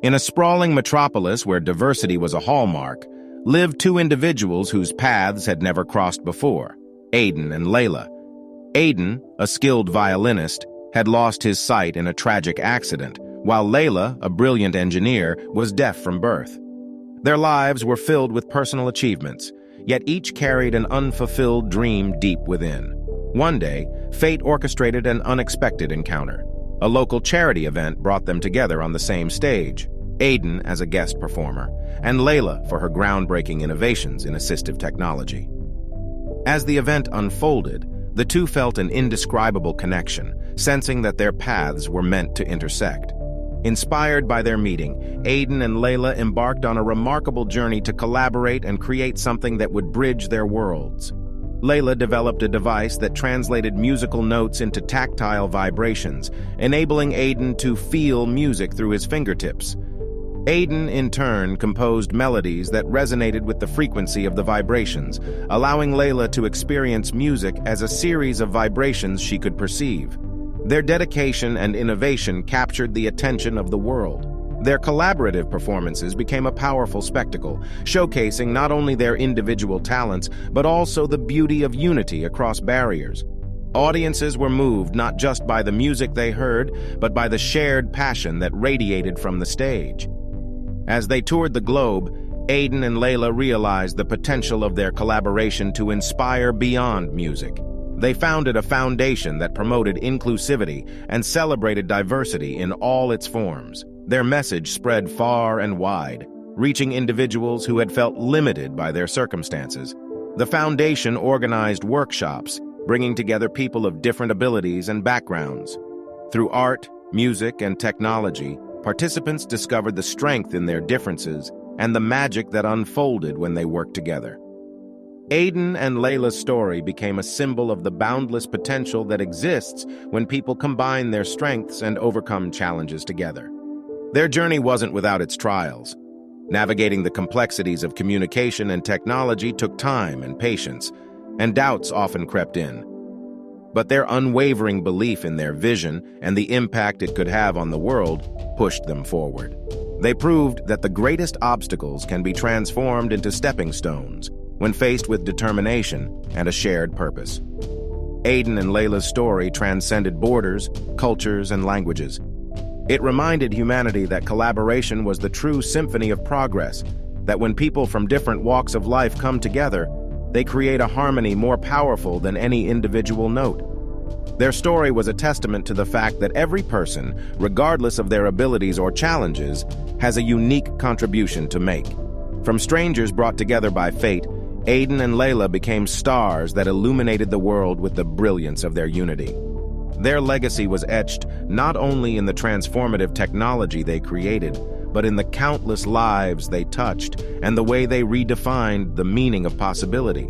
In a sprawling metropolis where diversity was a hallmark, lived two individuals whose paths had never crossed before, Aiden and Layla. Aiden, a skilled violinist, had lost his sight in a tragic accident, while Layla, a brilliant engineer, was deaf from birth. Their lives were filled with personal achievements, yet each carried an unfulfilled dream deep within. One day, fate orchestrated an unexpected encounter. A local charity event brought them together on the same stage, Aiden as a guest performer, and Layla for her groundbreaking innovations in assistive technology. As the event unfolded, the two felt an indescribable connection, sensing that their paths were meant to intersect. Inspired by their meeting, Aiden and Layla embarked on a remarkable journey to collaborate and create something that would bridge their worlds. Layla developed a device that translated musical notes into tactile vibrations, enabling Aiden to feel music through his fingertips. Aiden, in turn, composed melodies that resonated with the frequency of the vibrations, allowing Layla to experience music as a series of vibrations she could perceive. Their dedication and innovation captured the attention of the world. Their collaborative performances became a powerful spectacle, showcasing not only their individual talents, but also the beauty of unity across barriers. Audiences were moved not just by the music they heard, but by the shared passion that radiated from the stage. As they toured the globe, Aiden and Layla realized the potential of their collaboration to inspire beyond music. They founded a foundation that promoted inclusivity and celebrated diversity in all its forms. Their message spread far and wide, reaching individuals who had felt limited by their circumstances. The foundation organized workshops, bringing together people of different abilities and backgrounds. Through art, music, and technology, participants discovered the strength in their differences and the magic that unfolded when they worked together. Aiden and Layla's story became a symbol of the boundless potential that exists when people combine their strengths and overcome challenges together. Their journey wasn't without its trials. Navigating the complexities of communication and technology took time and patience, and doubts often crept in. But their unwavering belief in their vision and the impact it could have on the world pushed them forward. They proved that the greatest obstacles can be transformed into stepping stones when faced with determination and a shared purpose. Aiden and Layla's story transcended borders, cultures, and languages. It reminded humanity that collaboration was the true symphony of progress, that when people from different walks of life come together, they create a harmony more powerful than any individual note. Their story was a testament to the fact that every person, regardless of their abilities or challenges, has a unique contribution to make. From strangers brought together by fate, Aiden and Layla became stars that illuminated the world with the brilliance of their unity. Their legacy was etched not only in the transformative technology they created, but in the countless lives they touched and the way they redefined the meaning of possibility.